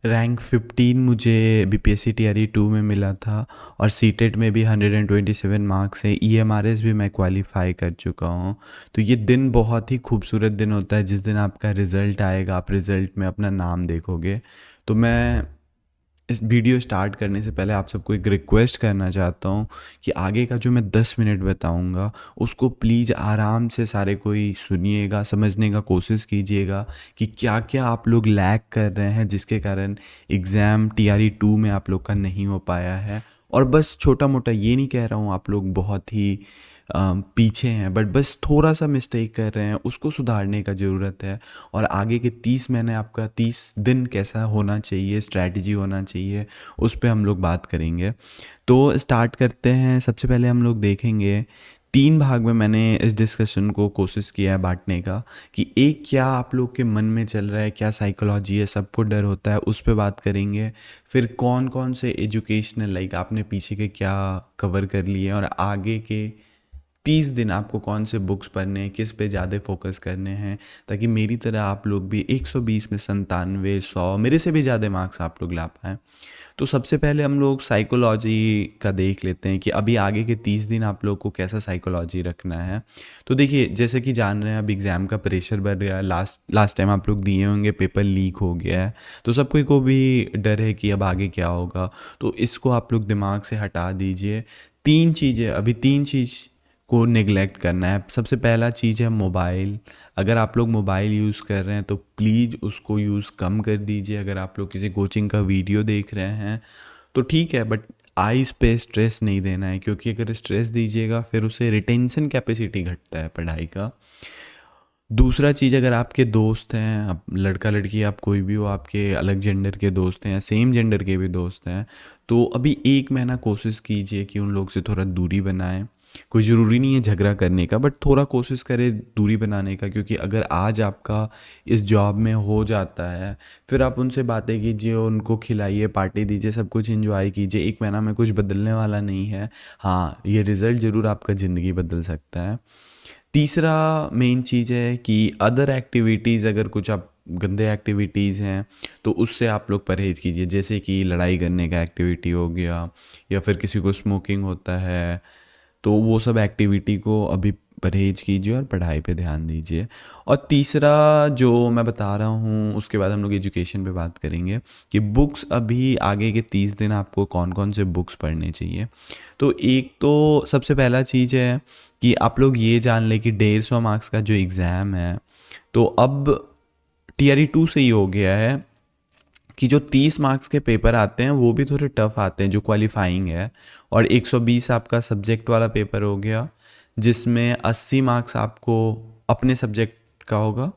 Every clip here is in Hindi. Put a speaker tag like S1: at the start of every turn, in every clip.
S1: रैंक 15 मुझे बीपीएससी टीआरई 2 में मिला था और सीटेट में भी 127 मार्क्स है। ईएमआरएस भी मैं क्वालिफाई कर चुका हूँ। तो ये दिन बहुत ही खूबसूरत दिन होता है जिस दिन आपका रिज़ल्ट आएगा, आप रिज़ल्ट में अपना नाम देखोगे। तो मैं इस वीडियो स्टार्ट करने से पहले आप सबको एक रिक्वेस्ट करना चाहता हूँ कि आगे का जो मैं 10 मिनट बताऊँगा उसको प्लीज़ आराम से सारे कोई सुनिएगा, समझने का कोशिश कीजिएगा कि क्या क्या आप लोग लैग कर रहे हैं जिसके कारण एग्ज़ाम टीआरई 2 में आप लोग का नहीं हो पाया है। और बस छोटा मोटा ये नहीं कह रहा हूँ आप लोग बहुत ही पीछे हैं, बट बस थोड़ा सा मिस्टेक कर रहे हैं, उसको सुधारने का ज़रूरत है। और आगे के 30 महीने आपका 30 दिन कैसा होना चाहिए, स्ट्रैटेजी होना चाहिए, उस पे हम लोग बात करेंगे। तो स्टार्ट करते हैं। सबसे पहले हम लोग देखेंगे 3 भाग में मैंने इस डिस्कशन को कोशिश किया है बांटने का कि एक क्या आप लोग के मन में चल रहा है, क्या साइकोलॉजी है, सबको डर होता है, उस पे बात करेंगे। फिर कौन कौन से एजुकेशनल लाइक आपने पीछे के क्या कवर कर लिए और आगे के 30 दिन आपको कौन से बुक्स पढ़ने हैं, किस पे ज़्यादा फोकस करने हैं, ताकि मेरी तरह आप लोग भी 120 में 97 100 मेरे से भी ज़्यादा मार्क्स आप लोग ला पाएँ। तो सबसे पहले हम लोग साइकोलॉजी का देख लेते हैं कि अभी आगे के 30 दिन आप लोग को कैसा साइकोलॉजी रखना है। तो देखिए, जैसे कि जान रहे हैं अब एग्ज़ाम का प्रेशर बढ़ गया है। लास्ट टाइम आप लोग दिए होंगे, पेपर लीक हो गया है, तो सब कोई को भी डर है कि अब आगे क्या होगा। तो इसको आप लोग दिमाग से हटा दीजिए। 3 चीज़ें, अभी 3 चीज़ को नेग्लेक्ट करना है। सबसे पहला चीज़ है मोबाइल। अगर आप लोग मोबाइल यूज़ कर रहे हैं तो प्लीज़ उसको यूज़ कम कर दीजिए। अगर आप लोग किसी कोचिंग का वीडियो देख रहे हैं तो ठीक है, बट आइज़ पे स्ट्रेस नहीं देना है, क्योंकि अगर स्ट्रेस दीजिएगा फिर उसे रिटेंशन कैपेसिटी घटता है पढ़ाई का। दूसरा चीज़, अगर आपके दोस्त हैं, अब लड़का लड़की आप कोई भी हो, आपके अलग जेंडर के दोस्त हैं या सेम जेंडर के भी दोस्त हैं, तो अभी 1 महीना कोशिश कीजिए कि उन लोग से थोड़ा दूरी बनाएं। कोई ज़रूरी नहीं है झगड़ा करने का, बट थोड़ा कोशिश करें दूरी बनाने का, क्योंकि अगर आज आपका इस जॉब में हो जाता है फिर आप उनसे बातें कीजिए, उनको खिलाइए, पार्टी दीजिए, सब कुछ एंजॉय कीजिए। 1 महीना में कुछ बदलने वाला नहीं है। हाँ, ये रिज़ल्ट ज़रूर आपका ज़िंदगी बदल सकता है। तीसरा मेन चीज़ है कि अदर एक्टिविटीज़, अगर कुछ आप गंदे एक्टिविटीज़ हैं तो उससे आप लोग परहेज़ कीजिए, जैसे कि लड़ाई करने का एक्टिविटी हो गया या फिर किसी को स्मोकिंग होता है, तो वो सब एक्टिविटी को अभी परहेज कीजिए और पढ़ाई पे ध्यान दीजिए। और तीसरा जो मैं बता रहा हूँ उसके बाद हम लोग एजुकेशन पे बात करेंगे कि बुक्स, अभी आगे के 30 दिन आपको कौन कौन से बुक्स पढ़ने चाहिए। तो एक तो सबसे पहला चीज़ है कि आप लोग ये जान लें कि 150 मार्क्स का जो एग्ज़ाम है, तो अब टीआरई 2 से ही हो गया है कि जो 30 मार्क्स के पेपर आते हैं वो भी थोड़े टफ आते हैं जो क्वालिफाइंग है। और 120 आपका सब्जेक्ट वाला पेपर हो गया, जिसमें 80 मार्क्स आपको अपने सब्जेक्ट का होगा।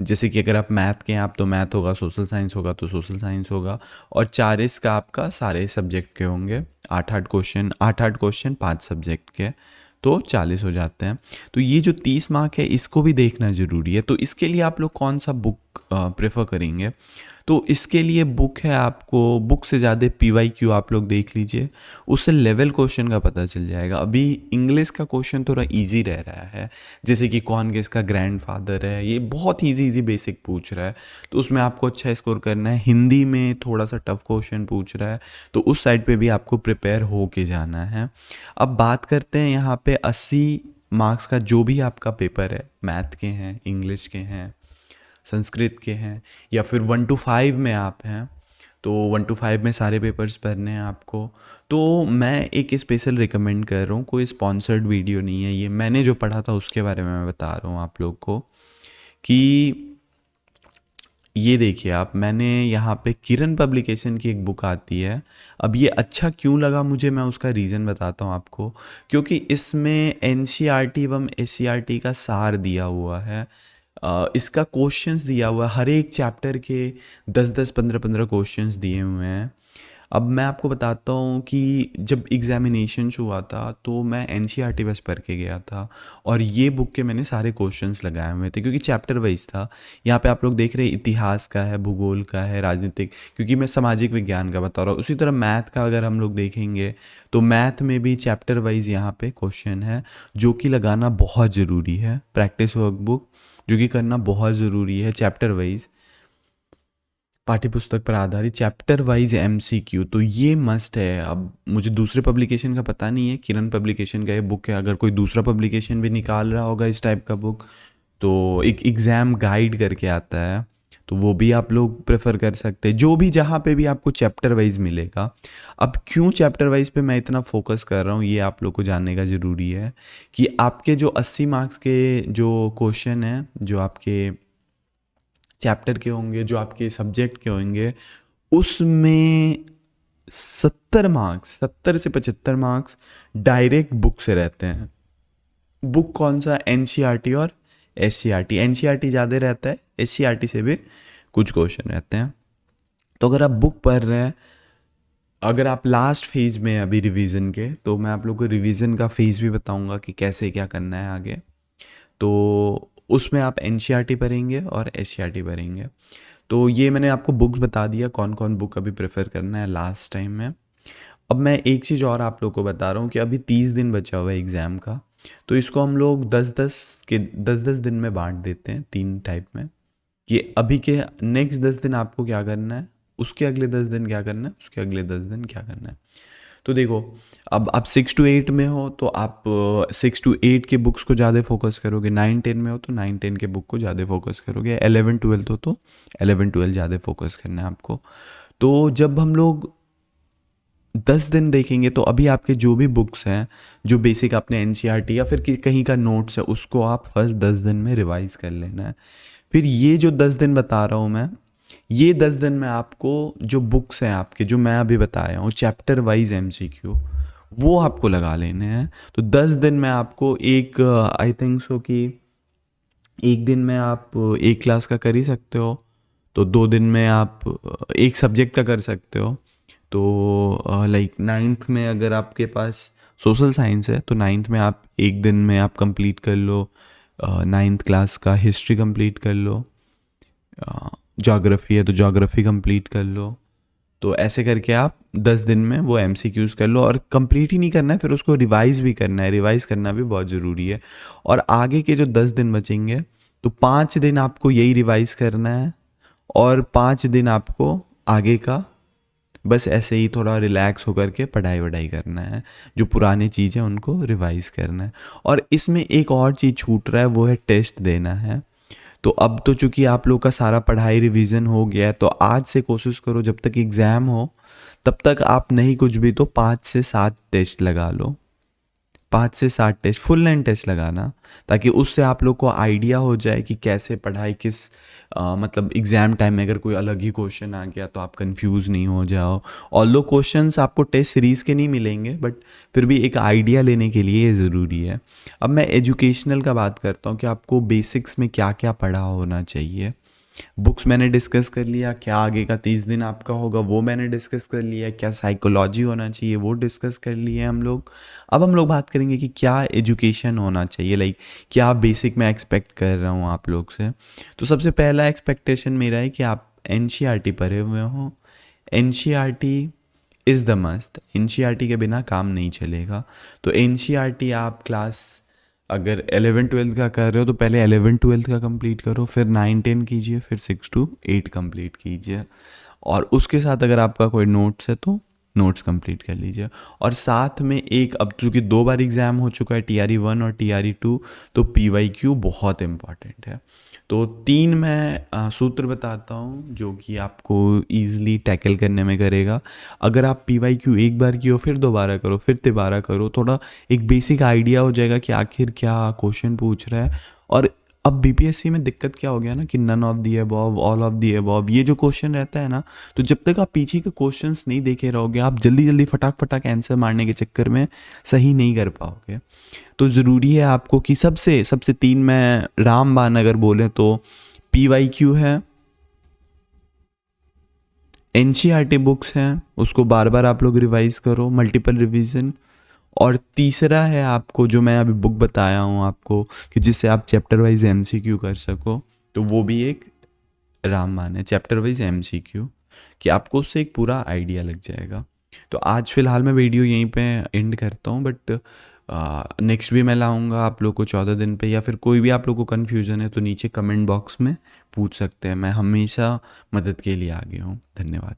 S1: जैसे कि अगर आप मैथ के हैं आप तो मैथ होगा, सोशल साइंस होगा तो सोशल साइंस होगा। और 40 का आपका सारे सब्जेक्ट के होंगे, 8 8 क्वेश्चन 5 सब्जेक्ट के, तो 40 हो जाते हैं। तो ये जो 30 मार्क है इसको भी देखना ज़रूरी है। तो इसके लिए आप लोग कौन सा बुक प्रेफर करेंगे? तो इसके लिए बुक है, आपको बुक से ज़्यादा पीवाईक्यू आप लोग देख लीजिए, उससे लेवल क्वेश्चन का पता चल जाएगा। अभी इंग्लिश का क्वेश्चन थोड़ा इजी रह रहा है, जैसे कि कौन किसका ग्रैंडफादर है, ये बहुत इजी इजी बेसिक पूछ रहा है, तो उसमें आपको अच्छा स्कोर करना है। हिंदी में थोड़ा सा टफ क्वेश्चन पूछ रहा है, तो उस साइड पे भी आपको प्रिपेयर हो के जाना है। अब बात करते हैं यहाँ पे 80 मार्क्स का जो भी आपका पेपर है, मैथ के हैं, इंग्लिश के हैं, संस्कृत के हैं, या फिर 1 to 5 में आप हैं, तो 1 to 5 में सारे पेपर्स पढ़ने हैं आपको। तो मैं एक स्पेशल रिकमेंड कर रहा हूँ, कोई स्पॉन्सर्ड वीडियो नहीं है ये, मैंने जो पढ़ा था उसके बारे में मैं बता रहा हूँ आप लोग को कि ये देखिए आप, मैंने यहाँ पे किरण पब्लिकेशन की एक बुक आती है। अब ये अच्छा क्यों लगा मुझे, मैं उसका रीज़न बताता हूँ आपको। क्योंकि इसमें एनसीईआरटी एवं एससीईआरटी का सार दिया हुआ है। इसका क्वेश्चंस दिया हुआ है, हर एक चैप्टर के 10 10 15 15 क्वेश्चंस दिए हुए हैं। अब मैं आपको बताता हूँ कि जब एग्जामिनेशन हुआ था तो मैं एनसीईआरटी बस पढ़ के गया था, और ये बुक के मैंने सारे क्वेश्चंस लगाए हुए थे क्योंकि चैप्टर वाइज था। यहाँ पे आप लोग देख रहे हैं इतिहास का है, भूगोल का है, राजनीतिक, क्योंकि मैं सामाजिक विज्ञान का बता रहा हूँ। उसी तरह मैथ का अगर हम लोग देखेंगे तो मैथ में भी चैप्टर वाइज यहाँ पे क्वेश्चन है, जो कि लगाना बहुत ज़रूरी है। प्रैक्टिस वर्कबुक जो कि करना बहुत ज़रूरी है चैप्टर वाइज। पाठ्यपुस्तक पर आधारित चैप्टर वाइज एमसीक्यू, तो ये मस्ट है। अब मुझे दूसरे पब्लिकेशन का पता नहीं है, किरण पब्लिकेशन का ये बुक है, अगर कोई दूसरा पब्लिकेशन भी निकाल रहा होगा इस टाइप का बुक, तो एक एग्ज़ाम गाइड करके आता है, तो वो भी आप लोग प्रेफर कर सकते हैं, जो भी जहाँ पे भी आपको चैप्टर वाइज मिलेगा। अब क्यों चैप्टर वाइज पे मैं इतना फोकस कर रहा हूँ, ये आप लोग को जानने का ज़रूरी है कि आपके जो 80 मार्क्स के जो क्वेश्चन हैं, जो आपके चैप्टर के होंगे, जो आपके सब्जेक्ट के होंगे, उसमें 70 से 75 मार्क्स डायरेक्ट बुक से रहते हैं। बुक कौन सा? एनसीईआरटी और एससीईआरटी। एनसीईआरटी ज़्यादा रहता है, एससीईआरटी से भी कुछ क्वेश्चन रहते हैं। तो अगर आप बुक पढ़ रहे हैं, अगर आप लास्ट फेज में हैं अभी रिवीजन के, तो मैं आप लोग को रिवीजन का फेज भी बताऊंगा कि कैसे क्या करना है आगे। तो उसमें आप एनसीईआरटी पढ़ेंगे और एससीईआरटी पढ़ेंगे। तो ये मैंने आपको बुक्स बता दिया, कौन कौन बुक अभी प्रेफर करना है लास्ट टाइम में। अब मैं एक चीज़ और आप लोग को बता रहा हूँ कि अभी 30 दिन बचा हुआ है एग्ज़ाम का, तो इसको हम लोग 10-10 दिन में बांट देते हैं 3 टाइप में, कि अभी के नेक्स्ट 10 दिन आपको क्या करना है, उसके अगले 10 दिन क्या करना है, उसके अगले 10 दिन क्या करना है। तो देखो, अब आप 6 to 8 में हो तो आप 6 to 8 के बुक्स को ज़्यादा फोकस करोगे, 9-10 में हो तो 9-10 के बुक को ज़्यादा फोकस करोगे, 11-12 हो तो 11-12 ज़्यादा फोकस करना है आपको। तो जब हम लोग 10 दिन देखेंगे, तो अभी आपके जो भी बुक्स हैं, जो बेसिक आपने एनसीईआरटी या फिर कहीं का नोट्स है, उसको आप फर्स्ट 10 दिन में रिवाइज कर लेना है। फिर ये जो 10 दिन बता रहा हूँ मैं, ये 10 दिन में आपको जो बुक्स हैं आपके, जो मैं अभी बताया हूँ चैप्टर वाइज एमसीक्यू, वो आपको लगा लेने हैं। तो 10 दिन में आपको एक, आई थिंक सो कि एक दिन में आप एक क्लास का कर ही सकते हो, तो 2 दिन में आप एक सब्जेक्ट का कर सकते हो। तो लाइक 9th में अगर आपके पास सोशल साइंस है, तो 9th में आप एक दिन में आप कंप्लीट कर लो 9th क्लास का हिस्ट्री कंप्लीट कर लो, ज्योग्राफी है तो ज्योग्राफी कंप्लीट कर लो। तो ऐसे करके आप 10 दिन में वो एमसीक्यूज़ कर लो, और कंप्लीट ही नहीं करना है, फिर उसको रिवाइज भी करना है, रिवाइज करना भी बहुत ज़रूरी है। और आगे के जो 10 दिन बचेंगे, तो 5 दिन आपको यही रिवाइज करना है, और 5 दिन आपको आगे का बस ऐसे ही थोड़ा रिलैक्स होकर के पढ़ाई वढ़ाई करना है, जो पुरानी चीज़ें उनको रिवाइज करना है। और इसमें एक और चीज़ छूट रहा है, वो है टेस्ट देना है। तो अब तो चूंकि आप लोग का सारा पढ़ाई रिवीजन हो गया है, तो आज से कोशिश करो जब तक एग्ज़ाम हो तब तक आप नहीं कुछ भी तो 5 से 7 टेस्ट लगा लो, 5 से 7 टेस्ट, फुल लेंथ टेस्ट लगाना, ताकि उससे आप लोग को आइडिया हो जाए कि कैसे पढ़ाई, किस मतलब एग्ज़ाम टाइम में अगर कोई अलग ही क्वेश्चन आ गया तो आप कंफ्यूज नहीं हो जाओ। ऑल्दो क्वेश्चंस आपको टेस्ट सीरीज़ के नहीं मिलेंगे, बट फिर भी एक आइडिया लेने के लिए ये ज़रूरी है। अब मैं एजुकेशनल का बात करता हूँ कि आपको बेसिक्स में क्या क्या पढ़ा होना चाहिए। बुक्स मैंने डिस्कस कर लिया, क्या आगे का 30 दिन आपका होगा वो मैंने डिस्कस कर लिया, क्या साइकोलॉजी होना चाहिए वो डिस्कस कर लिए हम लोग। अब हम लोग बात करेंगे कि क्या एजुकेशन होना चाहिए, लाइक क्या बेसिक मैं एक्सपेक्ट कर रहा हूँ आप लोग से। तो सबसे पहला एक्सपेक्टेशन मेरा है कि आप एनसीईआरटी पढ़े हुए हों। NCERT is the must, NCERT के बिना काम नहीं चलेगा। तो एनसीईआरटी आप क्लास अगर 11-12 का कर रहे हो तो पहले 11-12 का कंप्लीट करो, फिर 9-10 कीजिए, फिर 6 to 8 कंप्लीट कीजिए, और उसके साथ अगर आपका कोई नोट्स है तो नोट्स कंप्लीट कर लीजिए। और साथ में एक, अब चूँकि 2 बार एग्ज़ाम हो चुका है TRE 1 और TRE 2, तो PYQ बहुत इम्पॉर्टेंट है। तो 3 मैं सूत्र बताता हूँ जो कि आपको ईज़िली टैकल करने में करेगा। अगर आप PYQ एक बार किए हो, फिर दोबारा करो, फिर तिबारा करो, थोड़ा एक बेसिक आइडिया हो जाएगा कि आखिर क्या क्वेश्चन पूछ रहा है। और अब बीपीएससी में दिक्कत क्या हो गया ना कि none of the above, all of the above, ये जो क्वेश्चन रहता है ना, तो जब तक आप पीछे के क्वेश्चंस नहीं देखे रहोगे, आप जल्दी जल्दी फटाक फटाक आंसर मारने के चक्कर में सही नहीं कर पाओगे। तो ज़रूरी है आपको कि सबसे सबसे 3 में रामबाण अगर बोले तो PYQ है, एनसीईआरटी बुक्स हैं, उसको बार बार आप लोग रिवाइज करो, मल्टीपल रिवीजन। और तीसरा है आपको, जो मैं अभी बुक बताया हूँ आपको कि जिससे आप चैप्टर वाइज एमसीक्यू कर सको, तो वो भी एक रामबाण है, चैप्टर वाइज एमसीक्यू, कि आपको उससे एक पूरा आइडिया लग जाएगा। तो आज फिलहाल मैं वीडियो यहीं पे एंड करता हूँ, बट नेक्स्ट भी मैं लाऊंगा आप लोग को 14 दिन पे, या फिर कोई भी आप लोग को कन्फ्यूज़न है तो नीचे कमेंट बॉक्स में पूछ सकते हैं, मैं हमेशा मदद के लिए आगे हूँ। धन्यवाद।